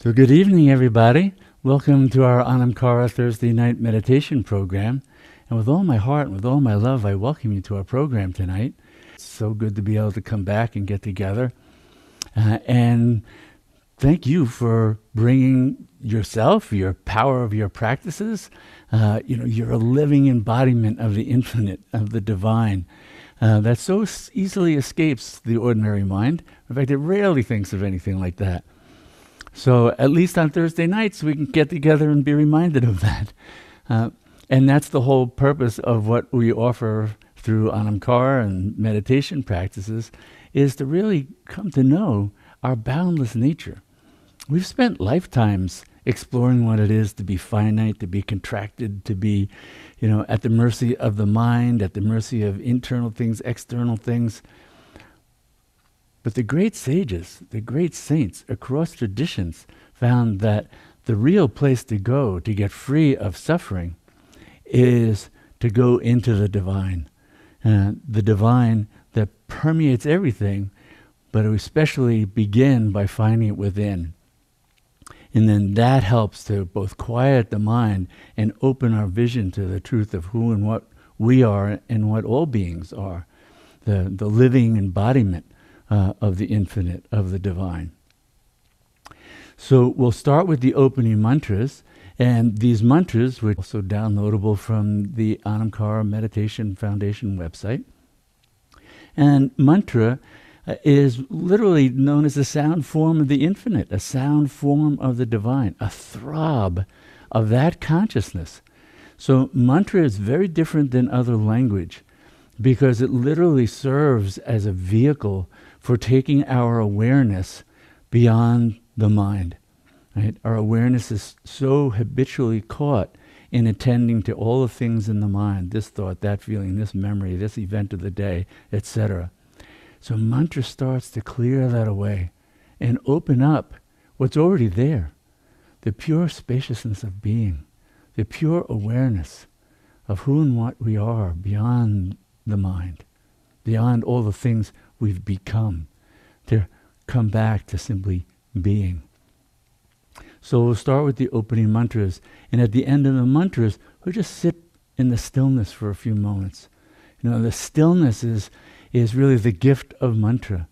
So good evening, everybody. Welcome to our Anamkara Thursday night meditation program. And with all my heart and with all my love, I welcome you to our program tonight. It's so good to be able to come back and get together. And thank you for bringing yourself, your power of your practices. You're a living embodiment of the infinite, of the divine. That so easily escapes the ordinary mind. In fact, it rarely thinks of anything like that. So at least on Thursday nights, we can get together and be reminded of that. And that's the whole purpose of what we offer through Anamkara and meditation practices, is to really come to know our boundless nature. We've spent lifetimes exploring what it is to be finite, to be contracted, to be, at the mercy of the mind, at the mercy of internal things, external things. But the great sages, the great saints across traditions found that the real place to go to get free of suffering is to go into the divine. The divine that permeates everything, but we especially begin by finding it within. And then that helps to both quiet the mind and open our vision to the truth of who and what we are and what all beings are, the living embodiment of the infinite, of the divine. So we'll start with the opening mantras, and these mantras were also downloadable from the Anamkara Meditation Foundation website. And mantra is literally known as a sound form of the infinite, a sound form of the divine, a throb of that consciousness. So mantra is very different than other language because it literally serves as a vehicle for taking our awareness beyond the mind. Right? Our awareness is so habitually caught in attending to all the things in the mind, this thought, that feeling, this memory, this event of the day, etc. So mantra starts to clear that away and open up what's already there, the pure spaciousness of being, the pure awareness of who and what we are beyond the mind, beyond all the things we've become, to come back to simply being. So we'll start with the opening mantras, and at the end of the mantras, we'll just sit in the stillness for a few moments. The stillness is really the gift of mantra.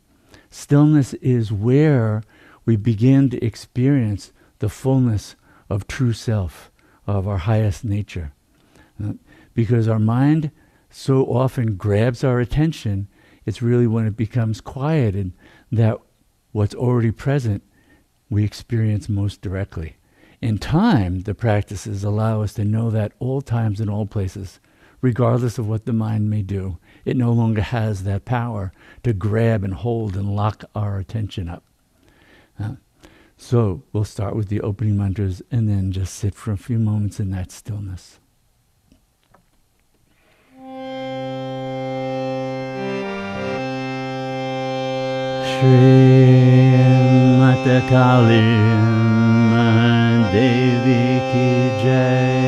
Stillness is where we begin to experience the fullness of true self, of our highest nature. Because our mind so often grabs our attention, it's really when it becomes quieted that what's already present we experience most directly. In time, the practices allow us to know that all times and all places, regardless of what the mind may do, it no longer has that power to grab and hold and lock our attention up. So we'll start with the opening mantras and then just sit for a few moments in that stillness. Shri Mata Kali Devi Ki Jai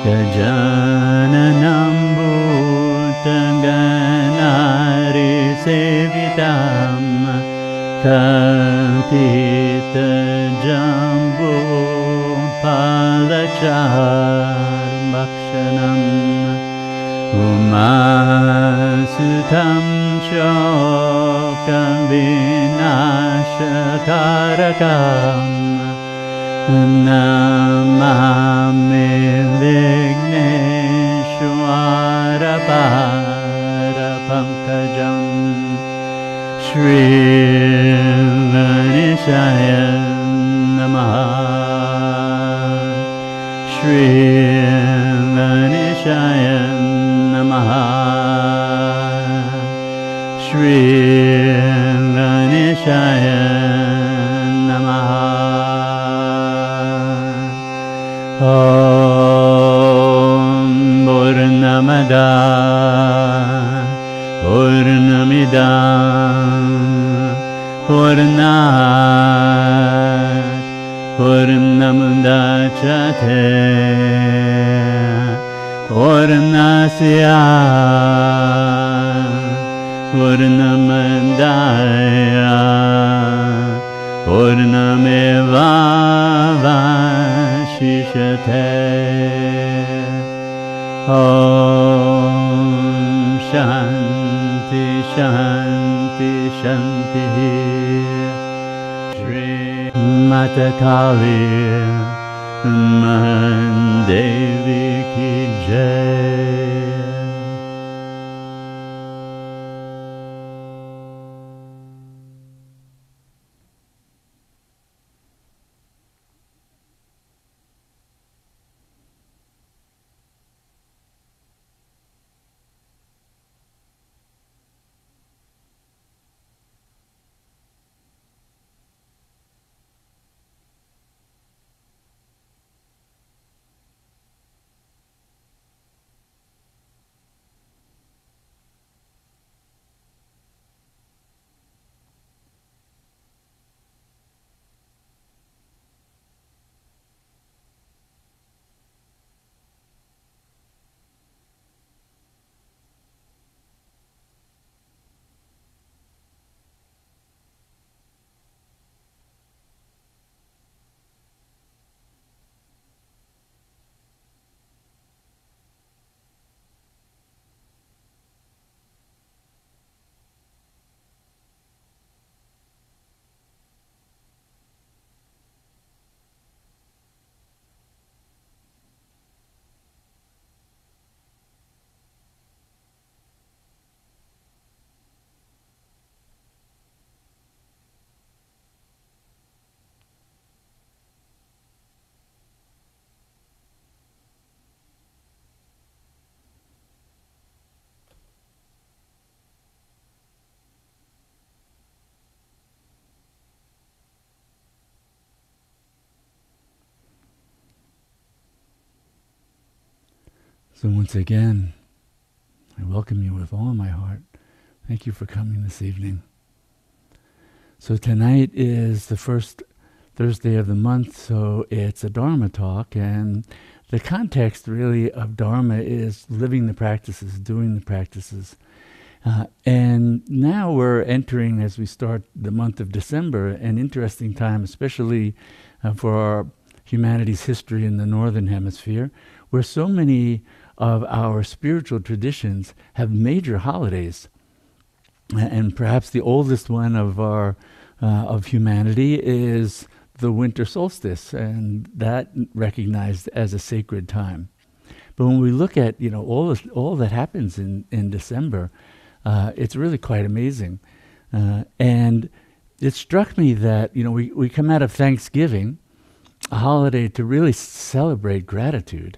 Gajananam Bhutam Ganari Sevitam Katita Jambu Palachar Bhakshanam Umasutam Shokam Vinashatarakam Namami Vigneshwara Parapankajam Shri Vanishaya Namaha Shri Vanishaya Namaha Shri Vanishaya Namaha Om Purnamada Purnamidam Purnat Purnamudachyate Purnasya Purnamadaya Purnameva Shanti Shanti Shri Mata Kali Mahadevi Ki Jai. So once again, I welcome you with all my heart. Thank you for coming this evening. So tonight is the first Thursday of the month, so it's a Dharma talk, and the context really of Dharma is living the practices, doing the practices. And now we're entering, as we start the month of December, an interesting time, especially for our humanity's history in the Northern Hemisphere, where so many of our spiritual traditions have major holidays. And perhaps the oldest one of our of humanity is the winter solstice, and that recognized as a sacred time. But when we look at all that happens in December, it's really quite amazing. And it struck me that we come out of Thanksgiving, a holiday to really celebrate gratitude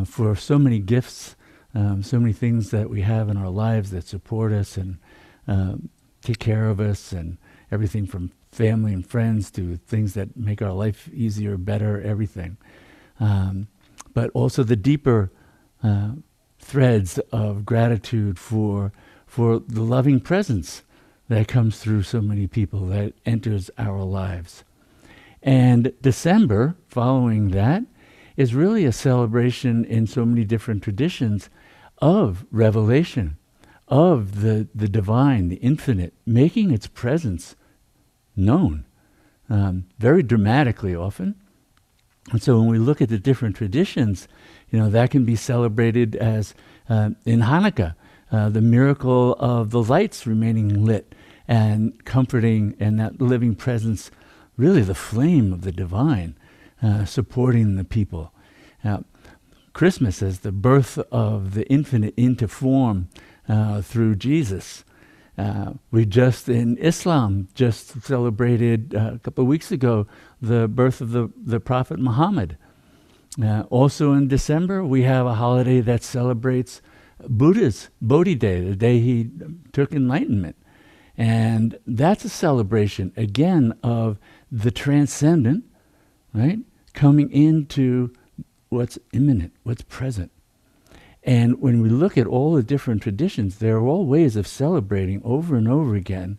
for so many gifts, so many things that we have in our lives that support us and take care of us, and everything from family and friends to things that make our life easier, better, everything. But also the deeper threads of gratitude for the loving presence that comes through so many people, that enters our lives. And December, following that, is really a celebration in so many different traditions of revelation, of the divine, the infinite, making its presence known, very dramatically often. And so when we look at the different traditions, that can be celebrated as in Hanukkah, the miracle of the lights remaining lit and comforting, and that living presence, really the flame of the divine, supporting the people. Christmas as the birth of the infinite into form through Jesus. We just, in Islam, just celebrated a couple of weeks ago the birth of the Prophet Muhammad. Also in December, we have a holiday that celebrates Buddha's Bodhi Day, the day he took enlightenment. And that's a celebration, again, of the transcendent, right, coming into what's imminent, what's present. And when we look at all the different traditions, they're all ways of celebrating over and over again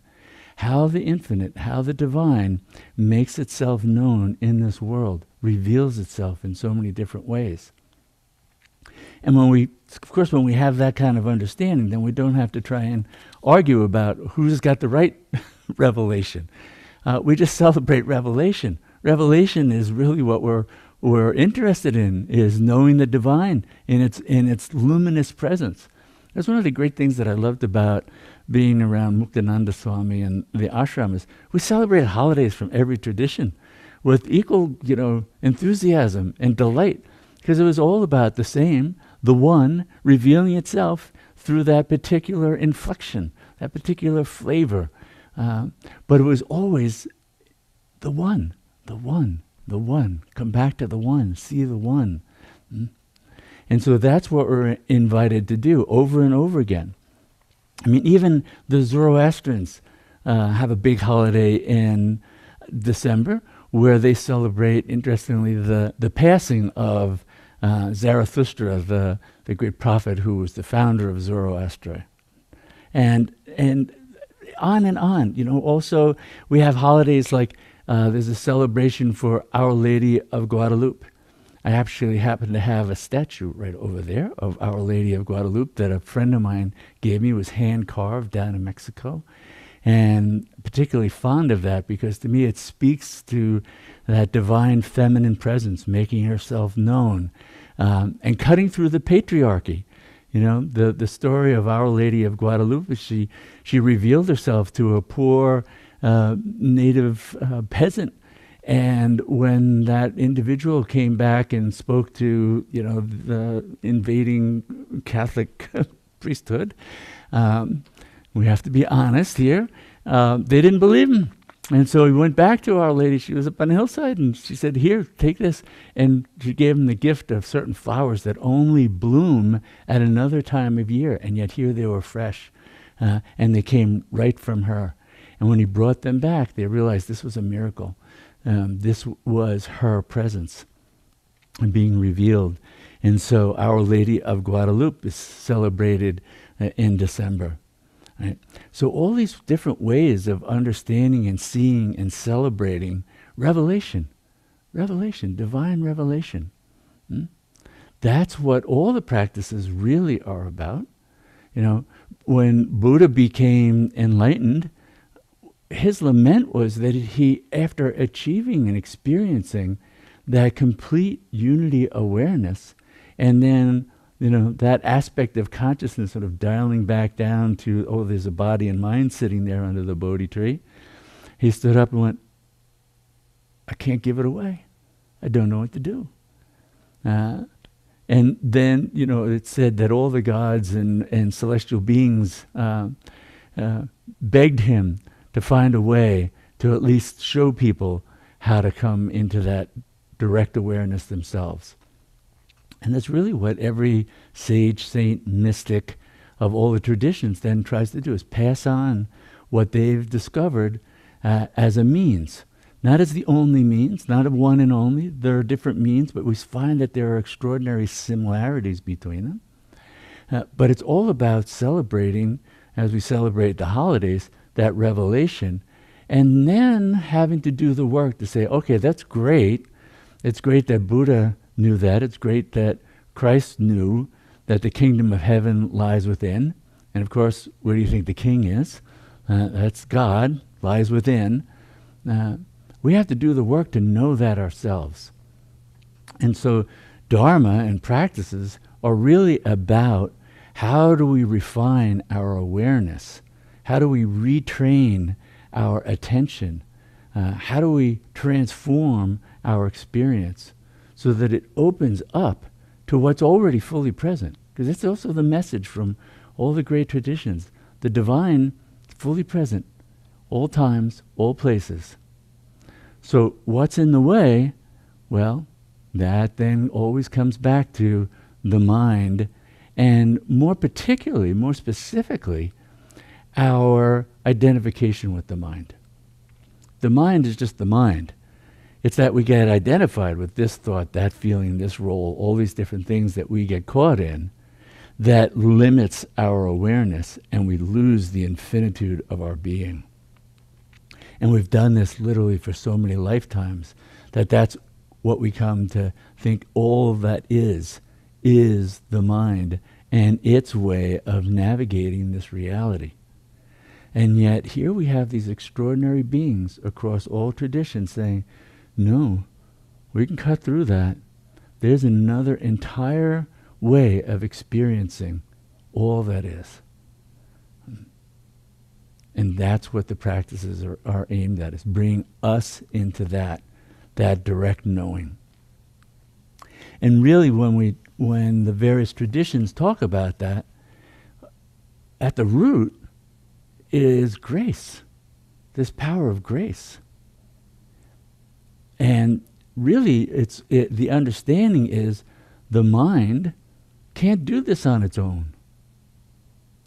how the infinite, how the divine makes itself known in this world, reveals itself in so many different ways. And when we have that kind of understanding, then we don't have to try and argue about who's got the right revelation. We just celebrate revelation. Revelation is really what we're interested in, is knowing the divine in its luminous presence. That's one of the great things that I loved about being around Muktananda Swami and the ashram is we celebrated holidays from every tradition with equal, enthusiasm and delight, because it was all about the same, the one revealing itself through that particular inflection, that particular flavor. But it was always the one, the one, the one. Come back to the one, see the one. And so that's what we're invited to do over and over again. I mean, even the Zoroastrians have a big holiday in December where they celebrate, interestingly, the passing of Zarathustra, the great prophet who was the founder of Zoroaster. And on and on. Also, we have holidays like there's a celebration for Our Lady of Guadalupe. I actually happen to have a statue right over there of Our Lady of Guadalupe that a friend of mine gave me. It was hand-carved down in Mexico. And particularly fond of that because to me it speaks to that divine feminine presence making herself known and cutting through the patriarchy. The story of Our Lady of Guadalupe, she revealed herself to a poor native peasant. And when that individual came back and spoke to, the invading Catholic priesthood, we have to be honest here, they didn't believe him. And so he went back to Our Lady. She was up on the hillside, and she said, "Here, take this." And she gave him the gift of certain flowers that only bloom at another time of year, and yet here they were fresh, and they came right from her. And when he brought them back, they realized this was a miracle. This was her presence being revealed. And so Our Lady of Guadalupe is celebrated in December. Right? So all these different ways of understanding and seeing and celebrating revelation, divine revelation. That's what all the practices really are about. When Buddha became enlightened, his lament was that he, after achieving and experiencing that complete unity awareness, and then that aspect of consciousness sort of dialing back down to, there's a body and mind sitting there under the Bodhi tree. He stood up and went, I can't give it away. I don't know what to do. And then, it said that all the gods and celestial beings begged him to find a way to at least show people how to come into that direct awareness themselves. And that's really what every sage, saint, mystic of all the traditions then tries to do, is pass on what they've discovered as a means. Not as the only means, not a one and only. There are different means, but we find that there are extraordinary similarities between them. But it's all about celebrating, as we celebrate the holidays, that revelation, and then having to do the work to say, okay, that's great. It's great that Buddha knew that. It's great that Christ knew that the kingdom of heaven lies within. And of course, where do you think the king is? That's God, lies within. We have to do the work to know that ourselves. And so dharma and practices are really about how do we refine our awareness? How do we retrain our attention? How do we transform our experience so that it opens up to what's already fully present? Because that's also the message from all the great traditions. The divine, fully present, all times, all places. So what's in the way? Well, that then always comes back to the mind, and more particularly, more specifically, our identification with the mind. The mind is just the mind. It's that we get identified with this thought, that feeling, this role, all these different things that we get caught in that limits our awareness, and we lose the infinitude of our being. And we've done this literally for so many lifetimes that that's what we come to think all that is the mind and its way of navigating this reality. And yet here we have these extraordinary beings across all traditions saying, no, we can cut through that. There's another entire way of experiencing all that is. And that's what the practices are aimed at, is bringing us into that direct knowing. And really, when the various traditions talk about that, at the root is grace, this power of grace. And really, the understanding is the mind can't do this on its own.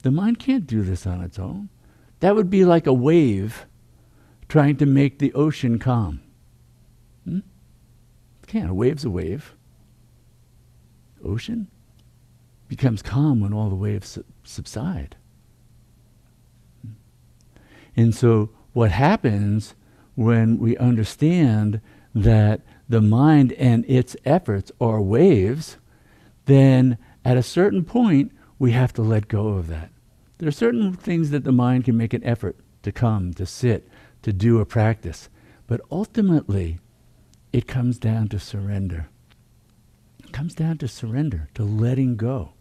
The mind can't do this on its own. That would be like a wave trying to make the ocean calm. Can't. A wave's a wave. Ocean becomes calm when all the waves subside. And so what happens when we understand that the mind and its efforts are waves, then at a certain point we have to let go of that. There are certain things that the mind can make an effort to come, to sit, to do a practice. But ultimately, it comes down to surrender. It comes down to surrender, to letting go.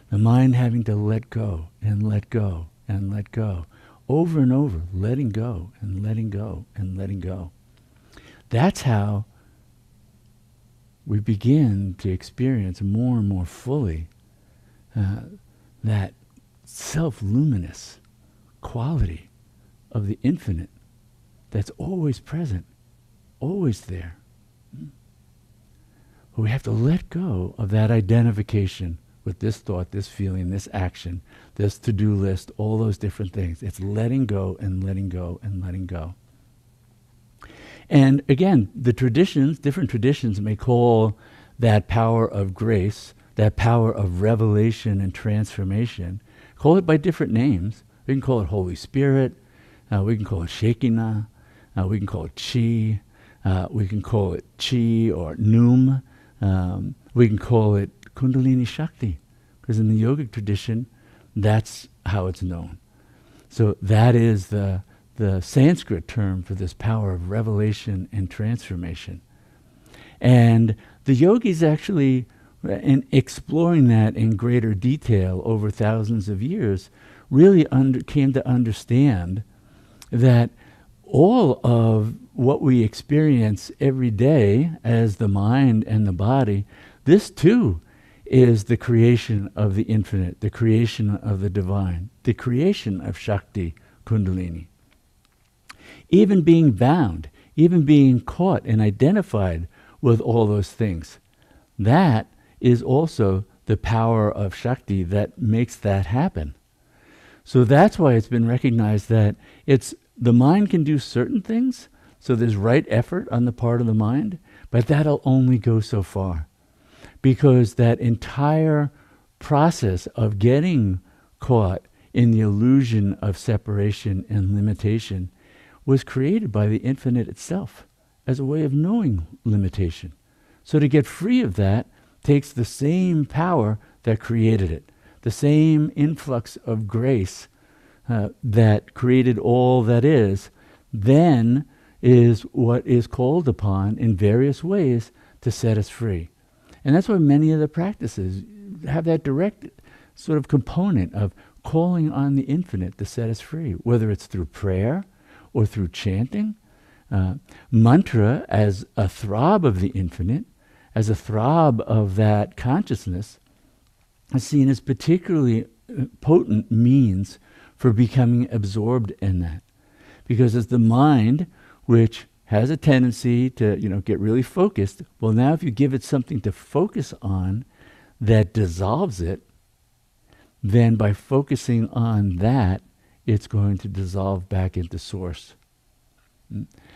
The mind having to let go and let go and let go. Over and over, letting go and letting go and letting go. That's how we begin to experience more and more fully that self-luminous quality of the infinite that's always present, always there. But we have to let go of that identification with this thought, this feeling, this action, this to-do list, all those different things. It's letting go and letting go and letting go. And again, the traditions, different traditions may call that power of grace, that power of revelation and transformation, call it by different names. We can call it Holy Spirit, we can call it Shekinah, we can call it Chi, we can call it Chi or Noom, we can call it Kundalini Shakti, because in the yogic tradition, that's how it's known. So that is the Sanskrit term for this power of revelation and transformation. And the yogis actually, in exploring that in greater detail over thousands of years, really came to understand that all of what we experience every day as the mind and the body, this too is the creation of the infinite, the creation of the divine, the creation of Shakti, Kundalini. Even being bound, even being caught and identified with all those things, that is also the power of Shakti that makes that happen. So that's why it's been recognized that the mind can do certain things, so there's right effort on the part of the mind, but that'll only go so far. Because that entire process of getting caught in the illusion of separation and limitation was created by the infinite itself as a way of knowing limitation. So to get free of that takes the same power that created it, the same influx of grace that created all that is, then is what is called upon in various ways to set us free. And that's why many of the practices have that direct sort of component of calling on the infinite to set us free, whether it's through prayer or through chanting. Mantra as a throb of the infinite, as a throb of that consciousness, is seen as particularly potent means for becoming absorbed in that. Because as the mind, which has a tendency to, get really focused, well, now if you give it something to focus on that dissolves it, then by focusing on that, it's going to dissolve back into source.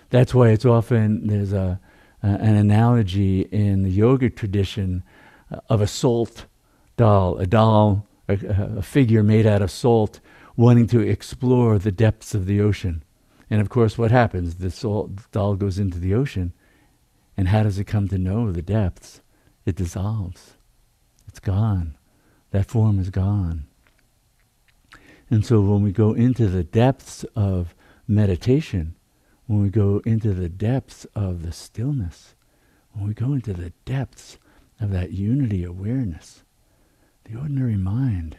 That's why it's often, there's an analogy in the yogic tradition of a salt doll, a figure made out of salt, wanting to explore the depths of the ocean. And of course, what happens? The salt doll goes into the ocean, and how does it come to know the depths? It dissolves. It's gone. That form is gone. And so when we go into the depths of meditation, when we go into the depths of the stillness, when we go into the depths of that unity awareness, the ordinary mind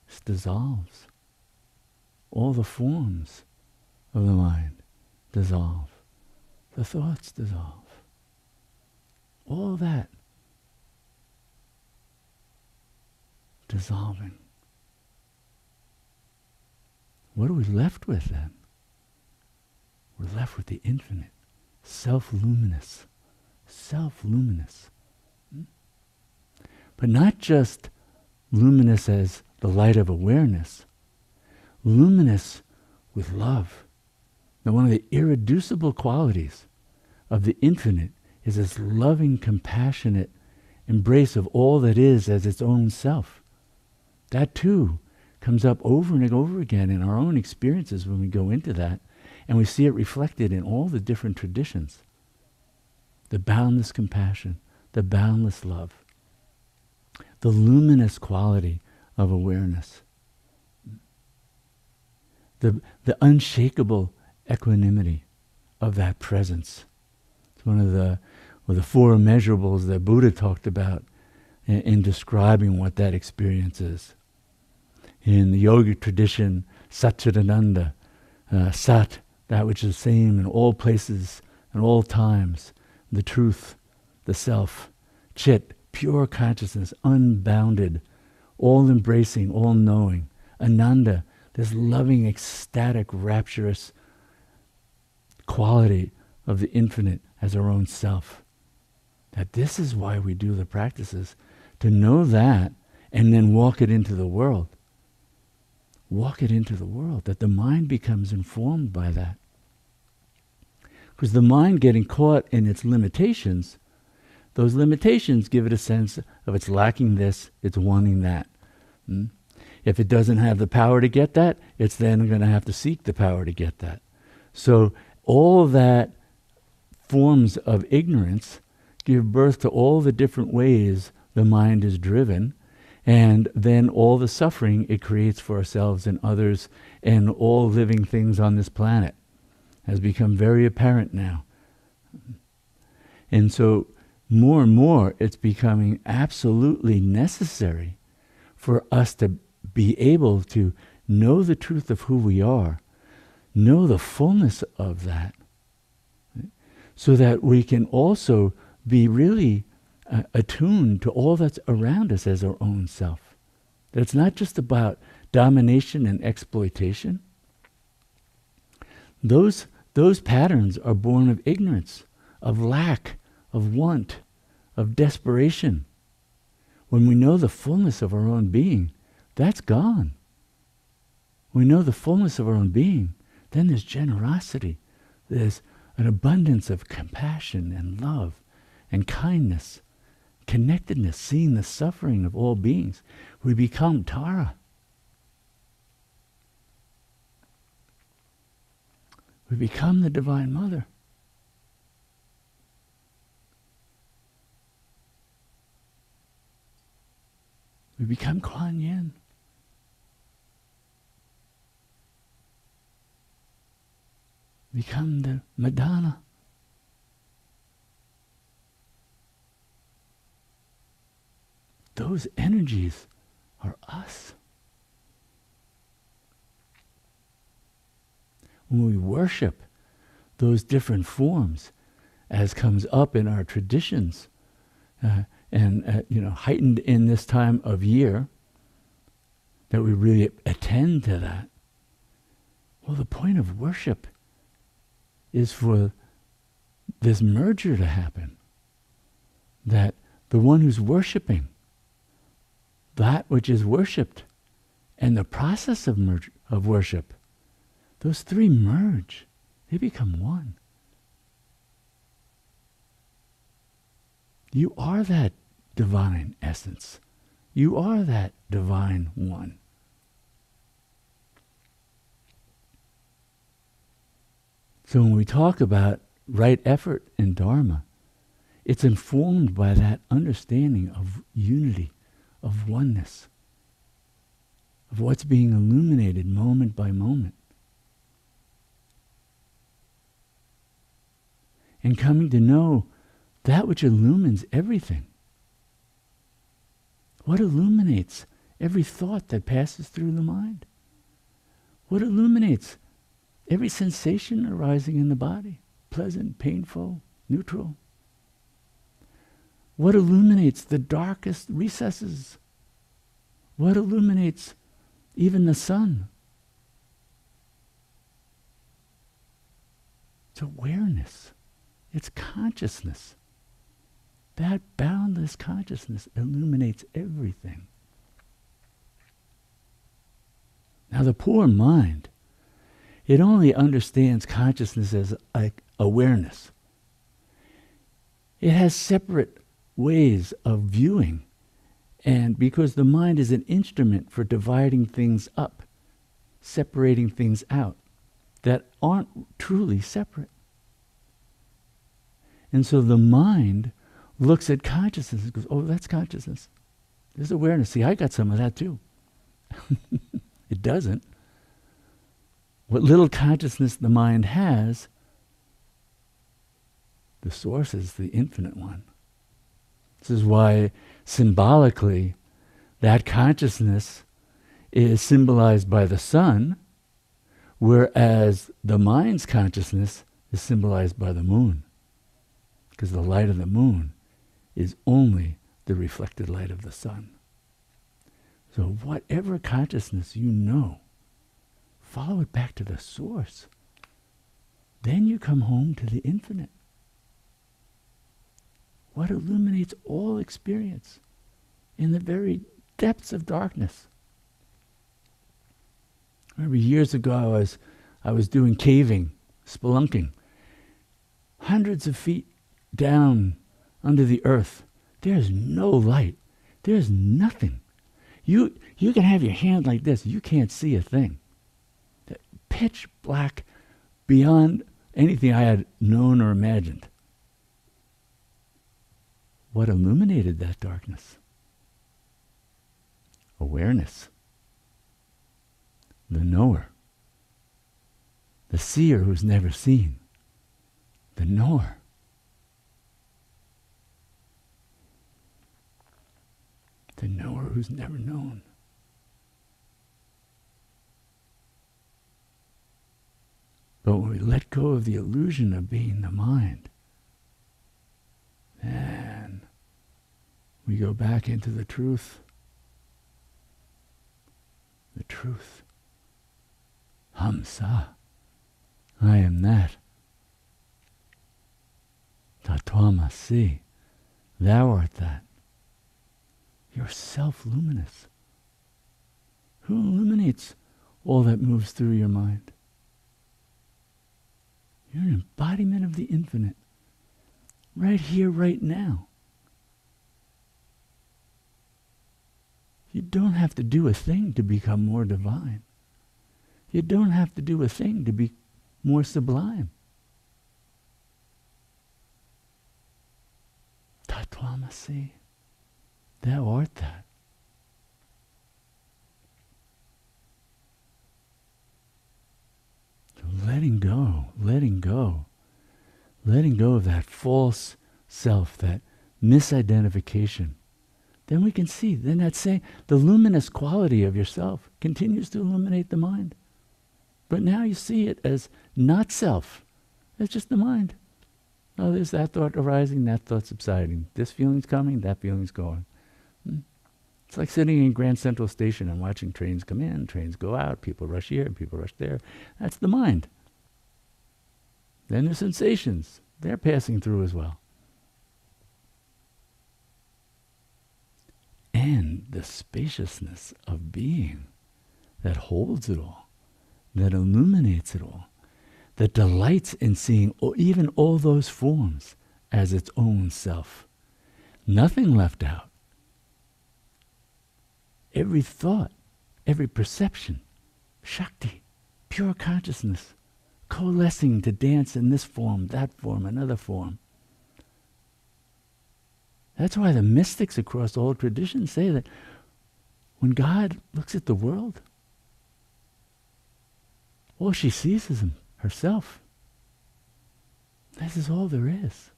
It dissolves. All the forms of the mind dissolve. The thoughts dissolve. All that dissolving. What are we left with then? We're left with the infinite, self-luminous, self-luminous. But not just luminous as the light of awareness, luminous with love. Now, one of the irreducible qualities of the infinite is this loving, compassionate embrace of all that is as its own self. That too comes up over and over again in our own experiences when we go into that, and we see it reflected in all the different traditions. The boundless compassion, the boundless love, the luminous quality of awareness, the unshakable equanimity of that presence. It's one of the four immeasurables that Buddha talked about in describing what that experience is. In the yogic tradition, Satchidananda, Sat, that which is the same in all places and all times, the truth, the self, Chit, pure consciousness, unbounded, all-embracing, all-knowing, Ananda, this loving, ecstatic, rapturous quality of the infinite as our own self. That this is why we do the practices, to know that and then walk it into the world. Walk it into the world, that the mind becomes informed by that. Because the mind getting caught in its limitations, those limitations give it a sense of it's lacking this, it's wanting that. If it doesn't have the power to get that, it's then going to have to seek the power to get that. So all that forms of ignorance give birth to all the different ways the mind is driven, and then all the suffering it creates for ourselves and others and all living things on this planet has become very apparent now. And so more and more it's becoming absolutely necessary for us to be able to know the truth of who we are, know the fullness of that, so that we can also be really attuned to all that's around us as our own self. That it's not just about domination and exploitation. Those patterns are born of ignorance, of lack, of want, of desperation. When we know the fullness of our own being, that's gone. We know the fullness of our own being, then there's generosity. There's an abundance of compassion and love and kindness, connectedness, seeing the suffering of all beings. We become Tara. We become the Divine Mother. We become Kuan Yin. Become the Madonna. Those energies are us. When we worship those different forms, as comes up in our traditions, and heightened in this time of year, that we really attend to that. Well, the point of worship is for this merger to happen. That the one who's worshiping that which is worshipped and the process of worship, those three merge. They become one. You are that divine essence. You are that divine one. So when we talk about right effort in Dharma, it's informed by that understanding of unity, of oneness, of what's being illuminated moment by moment. And coming to know that which illumines everything. What illuminates every thought that passes through the mind? What illuminates every sensation arising in the body? Pleasant, painful, neutral. What illuminates the darkest recesses? What illuminates even the sun? It's awareness. It's consciousness. That boundless consciousness illuminates everything. Now the poor mind, it only understands consciousness as like awareness. It has separate ways of viewing, and because the mind is an instrument for dividing things up, separating things out that aren't truly separate. And so the mind looks at consciousness and goes, oh, that's consciousness. There's awareness. See, I got some of that too. It doesn't. What little consciousness the mind has, the source is the infinite one. This is why symbolically that consciousness is symbolized by the sun, whereas the mind's consciousness is symbolized by the moon. Because the light of the moon is only the reflected light of the sun. So whatever consciousness you know, follow it back to the source. Then you come home to the infinite. What illuminates all experience in the very depths of darkness. I remember years ago I was doing caving, spelunking, hundreds of feet down under the earth. There's no light. There's nothing. You can have your hand like this. You can't see a thing. Pitch black beyond anything I had known or imagined. What illuminated that darkness? Awareness. The knower. The seer who's never seen. The knower. The knower who's never known. But when we let go of the illusion of being the mind, then we go back into the truth. The truth. Hamsa. I am that. Tattvamasi. Thou art that. You're self-luminous. Who illuminates all that moves through your mind? You're an embodiment of the infinite. Right here, right now. You don't have to do a thing to become more divine. You don't have to do a thing to be more sublime. Tattvamasi. Thou art that. So letting go of that false self, that misidentification. Then we can see, then that saying, the luminous quality of yourself continues to illuminate the mind. But now you see it as not self. It's just the mind. Oh, there's that thought arising, that thought subsiding. This feeling's coming, that feeling's going. It's like sitting in Grand Central Station and watching trains come in, trains go out, people rush here, people rush there. That's the mind. Then there's sensations. They're passing through as well. And the spaciousness of being that holds it all, that illuminates it all, that delights in seeing even all those forms as its own self. Nothing left out. Every thought, every perception, Shakti, pure consciousness, coalescing to dance in this form, that form, another form. That's why the mystics across all traditions say that when God looks at the world, all she sees is herself. This is all there is.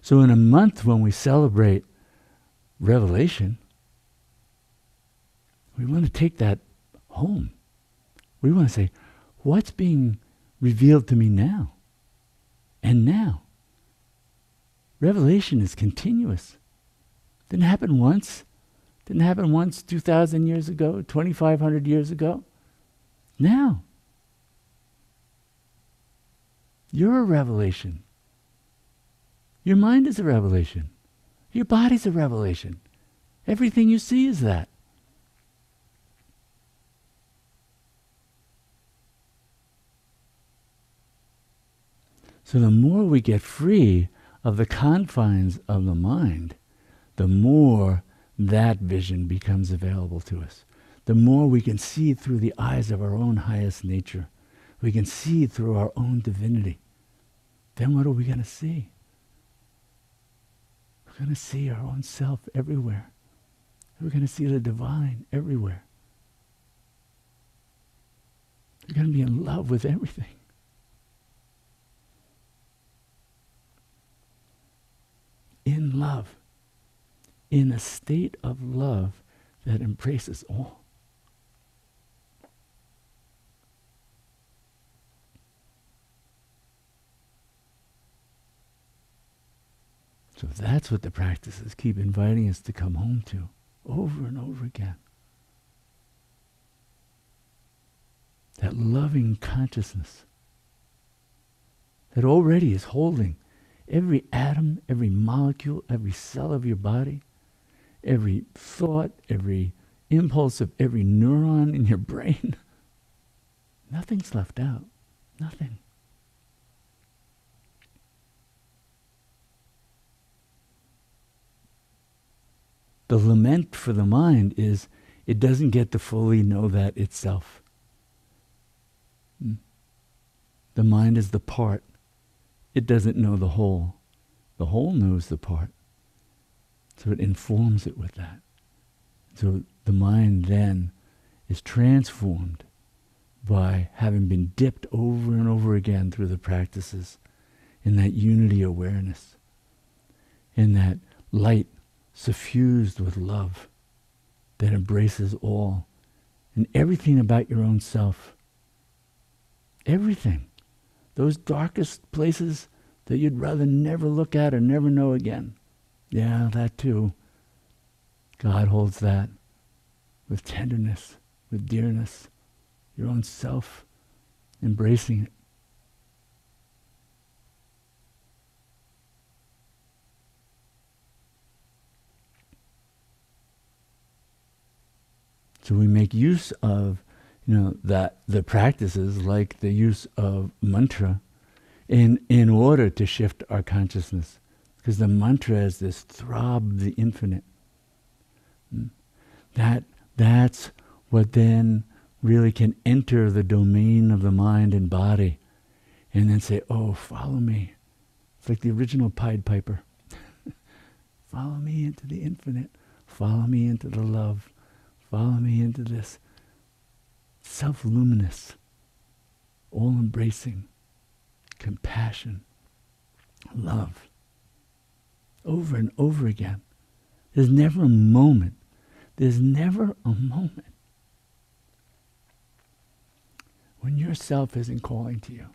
So in a month when we celebrate revelation, We want to take that home. We want to say, what's being revealed to me now? And now. Revelation is continuous. Didn't happen once. Didn't happen once 2,000 years ago, 2,500 years ago. Now. You're a revelation. Your mind is a revelation. Your body's a revelation. Everything you see is that. So the more we get free of the confines of the mind, the more that vision becomes available to us. The more we can see through the eyes of our own highest nature. We can see through our own divinity. Then what are we going to see? We're going to see our own self everywhere. We're going to see the divine everywhere. We're going to be in love with everything. In love. In a state of love that embraces all. So that's what the practices keep inviting us to come home to, over and over again. That loving consciousness that already is holding every atom, every molecule, every cell of your body, every thought, every impulse of every neuron in your brain. Nothing's left out. Nothing. The lament for the mind is it doesn't get to fully know that itself. The mind is the part. It doesn't know the whole. The whole knows the part. So it informs it with that. So the mind then is transformed by having been dipped over and over again through the practices in that unity awareness, in that light suffused with love that embraces all and everything about your own self. Everything. Those darkest places that you'd rather never look at or never know again. Yeah, that too. God holds that with tenderness, with dearness, your own self, embracing it. So we make use of, that the practices like the use of mantra in order to shift our consciousness. Because the mantra is this throb of the infinite. That's what then really can enter the domain of the mind and body and then say, oh, follow me. It's like the original Pied Piper. Follow me into the infinite. Follow me into the love. Follow me into this self-luminous, all-embracing compassion, love. Over and over again. There's never a moment when yourself isn't calling to you.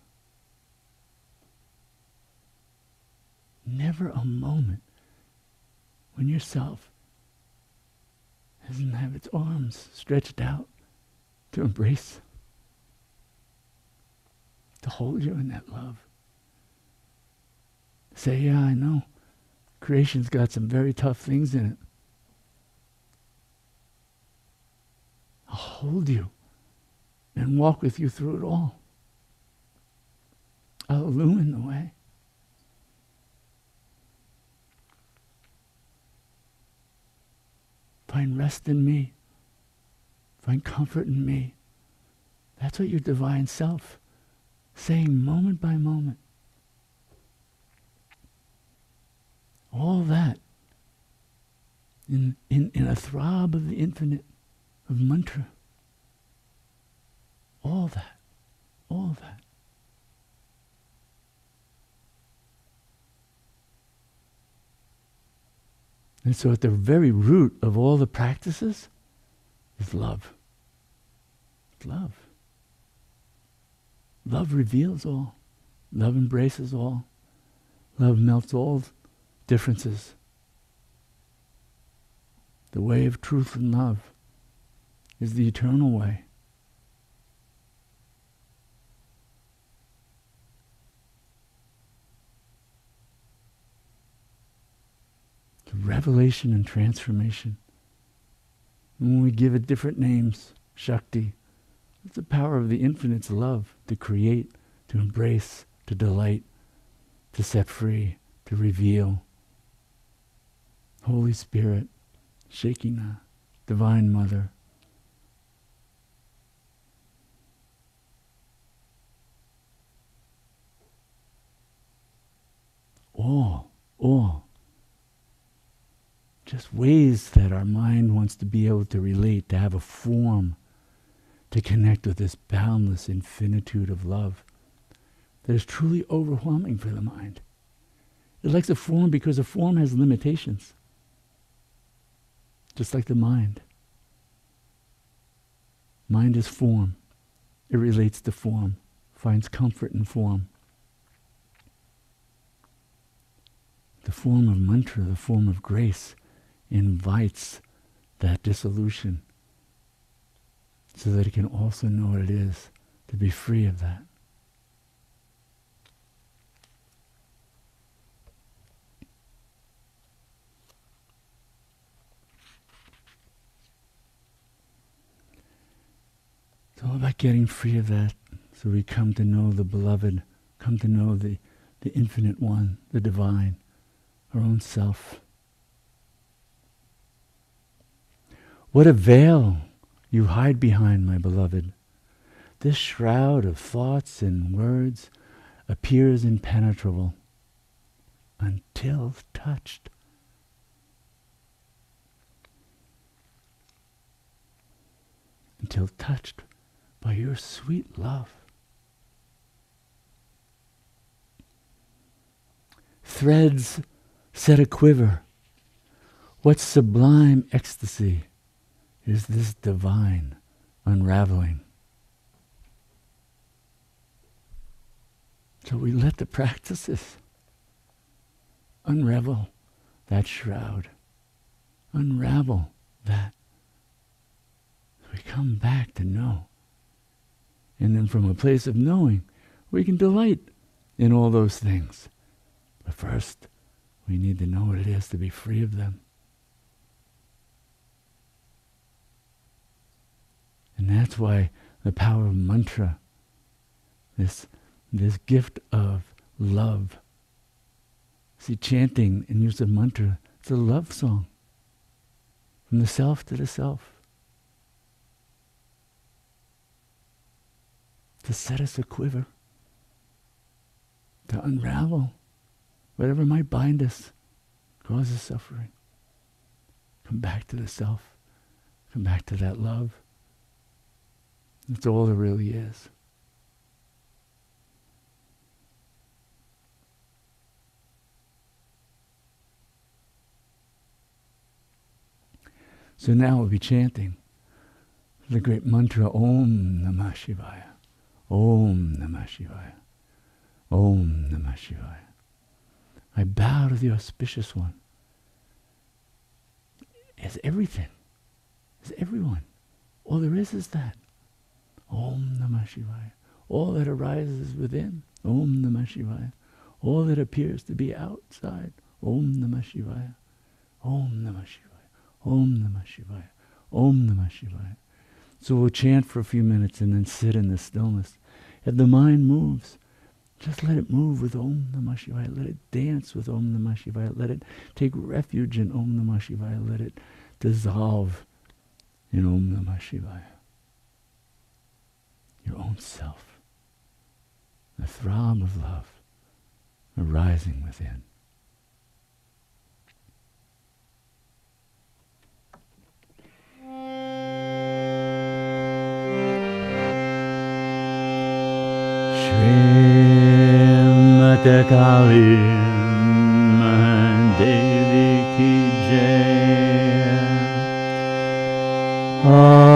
Never a moment when yourself doesn't have its arms stretched out to embrace, to hold you in that love. Say, yeah, I know. Creation's got some very tough things in it. I'll hold you and walk with you through it all. I'll illumine the way. Find rest in me. Find comfort in me. That's what your divine self saying moment by moment. All that in a throb of the infinite, of mantra. All that. All that. And so at the very root of all the practices is love. It's love. Love reveals all. Love embraces all. Love melts all differences. The way of truth and love is the eternal way. The revelation and transformation. And when we give it different names, Shakti, it's the power of the infinite's love to create, to embrace, to delight, to set free, to reveal. Holy Spirit, Shekinah, Divine Mother. All. Just ways that our mind wants to be able to relate, to have a form, to connect with this boundless infinitude of love that is truly overwhelming for the mind. It likes a form because a form has limitations, just like the mind. Mind is form. It relates to form, finds comfort in form. The form of mantra, the form of grace, invites that dissolution so that it can also know what it is to be free of that. It's all about getting free of that so we come to know the beloved, come to know the infinite one, the divine, our own self. What a veil you hide behind, my beloved. This shroud of thoughts and words appears impenetrable until touched. Until touched by your sweet love. Threads set a quiver. What sublime ecstasy is this divine unraveling? So we let the practices unravel that shroud, unravel that. We come back to know. And then from a place of knowing, we can delight in all those things. But first, we need to know what it is to be free of them. And that's why the power of mantra, this gift of love. See, chanting and use of mantra, it's a love song. From the self to the self. To set us a quiver. To unravel whatever might bind us, causes suffering. Come back to the self. Come back to that love. That's all there really is. So now we'll be chanting the great mantra, Om Namashivaya. Om Namashivaya. Om Namashivaya. I bow to the auspicious one. As everything. As everyone. All there is that. Om Namashivaya. All that arises within. Om Namashivaya. All that appears to be outside. Om Namashivaya. Om Namashivaya. Om Namashivaya. Om Namashivaya. So we'll chant for a few minutes and then sit in the stillness. If the mind moves, just let it move with Om Namah Shivaya. Let it dance with Om Namah Shivaya. Let it take refuge in Om Namah Shivaya. Let it dissolve in Om Namah Shivaya. Your own self. The throb of love arising within. Srimate Kali Mahadevi Ki Jai.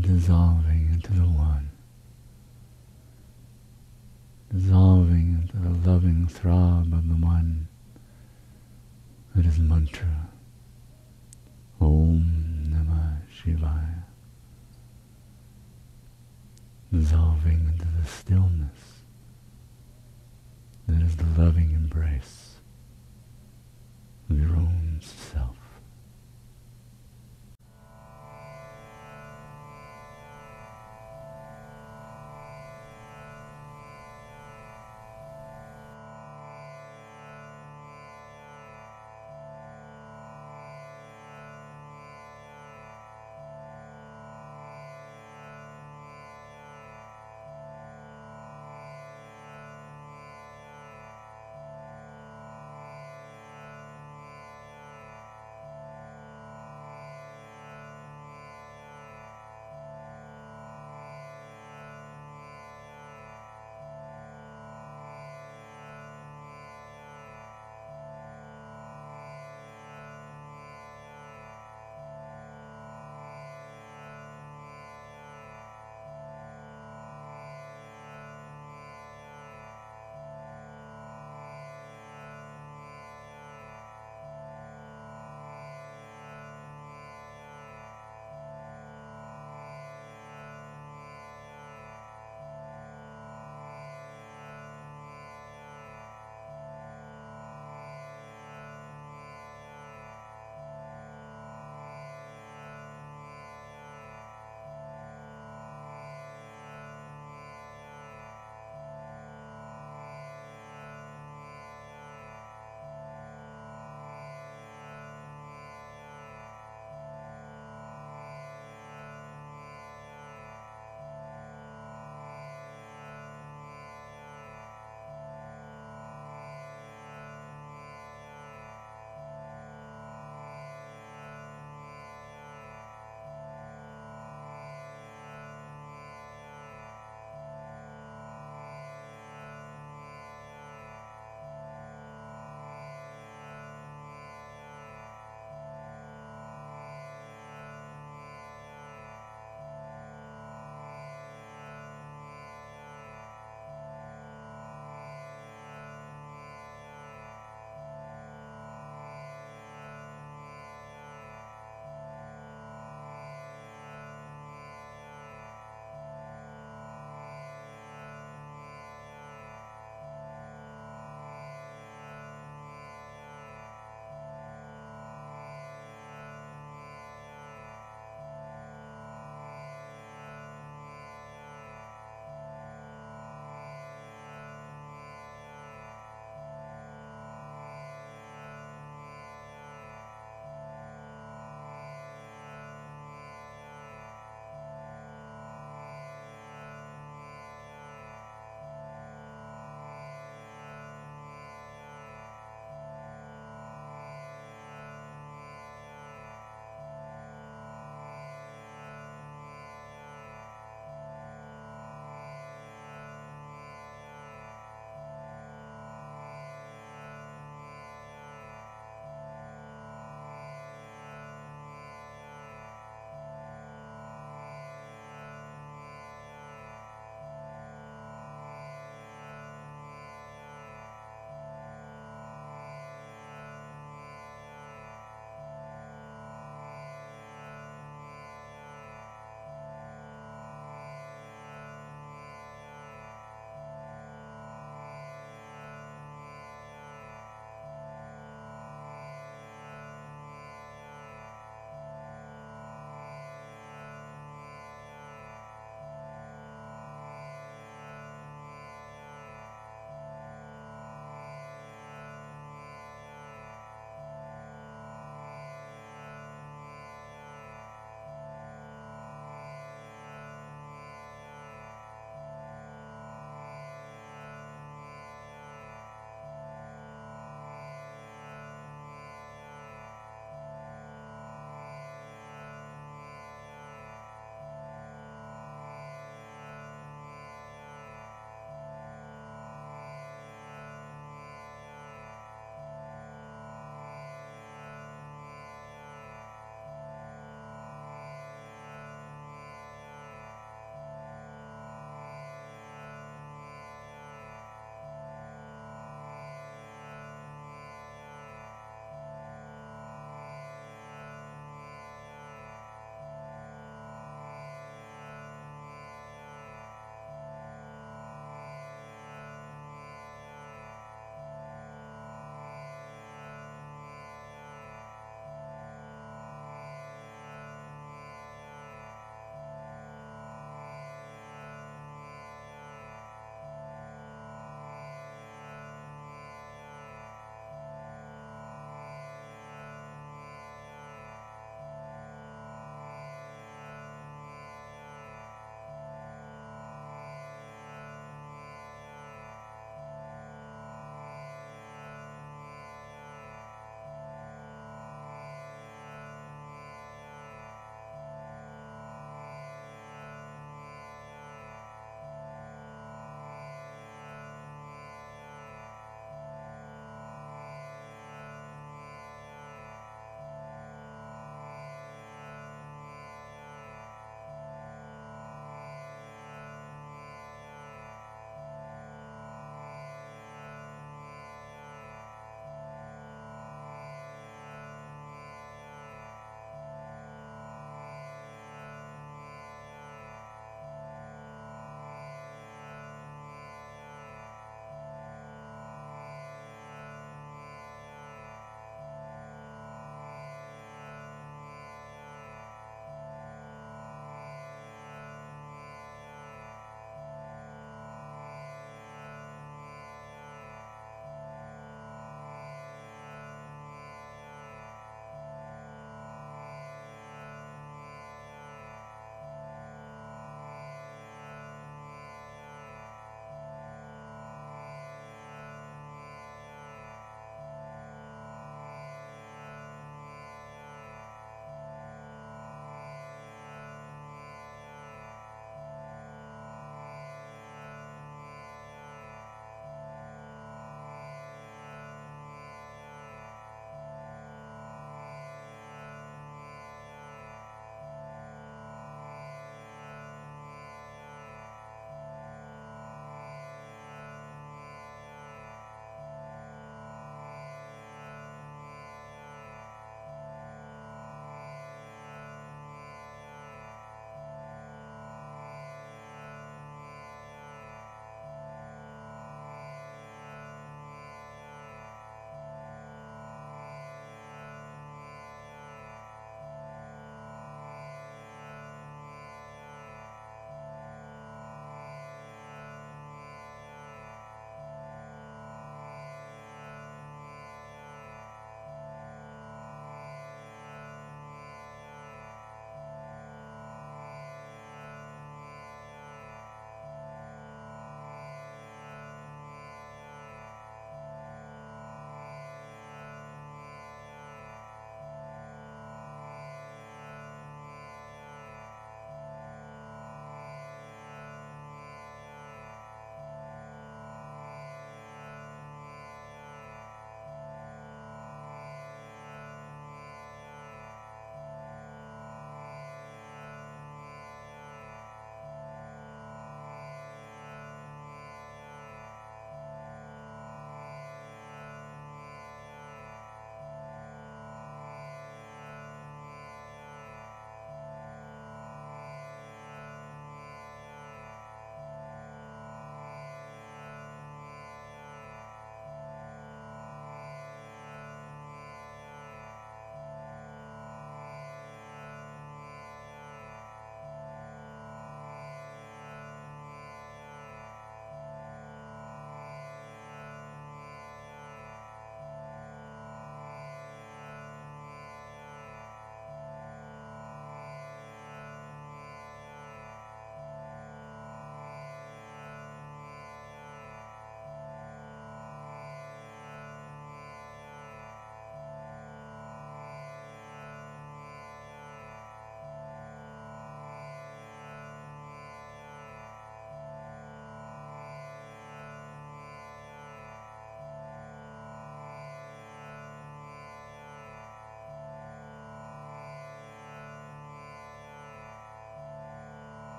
Dissolving into the one, dissolving into the loving throb of the one that is mantra. Om Namashivaya. Dissolving into the stillness that is the loving embrace of your own self.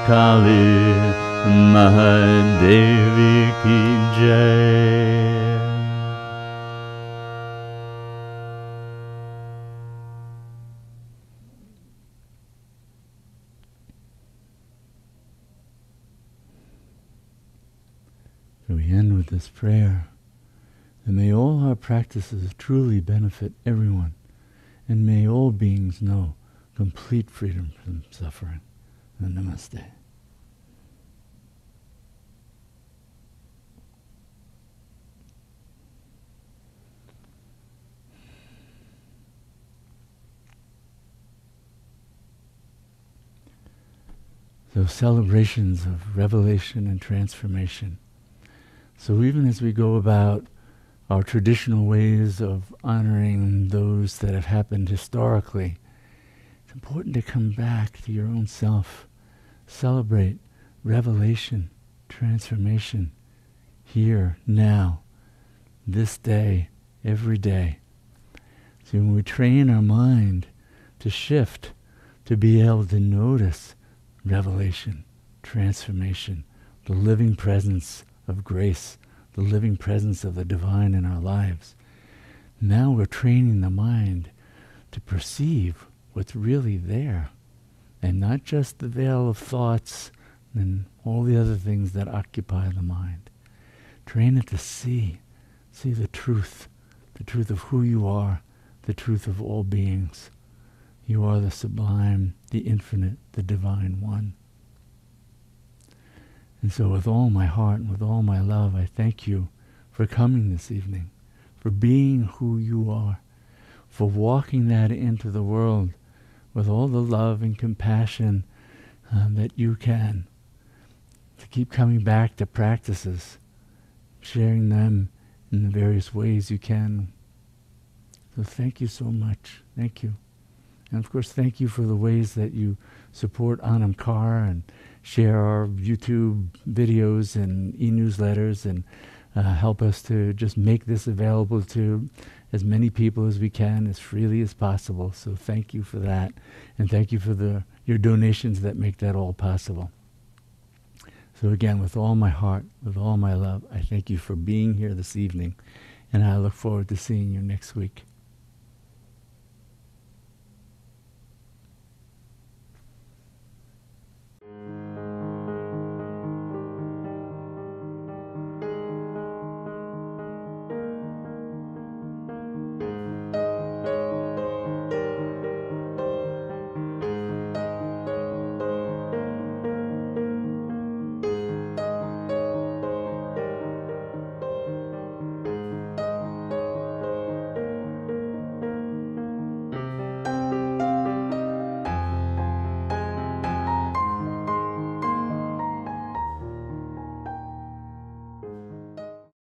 Kali Mahadevi ki jai. So we end with this prayer, and may all our practices truly benefit everyone, and may all beings know complete freedom from suffering. Namaste. So celebrations of revelation and transformation. So even as we go about our traditional ways of honoring those that have happened historically, it's important to come back to your own self. Celebrate revelation, transformation, here, now, this day, every day. So when we train our mind to shift, to be able to notice revelation, transformation, the living presence of grace, the living presence of the divine in our lives, now we're training the mind to perceive what's really there, and not just the veil of thoughts and all the other things that occupy the mind. Train it to see the truth of who you are, the truth of all beings. You are the sublime, the infinite, the divine one. And so with all my heart and with all my love, I thank you for coming this evening, for being who you are, for walking that into the world with all the love and compassion that you can, to keep coming back to practices, sharing them in the various ways you can. So thank you so much. Thank you. And of course, thank you for the ways that you support Anam Kar and share our YouTube videos and e-newsletters and help us to just make this available to as many people as we can, as freely as possible. So thank you for that. And thank you for your donations that make that all possible. So again, with all my heart, with all my love, I thank you for being here this evening And I look forward to seeing you next week.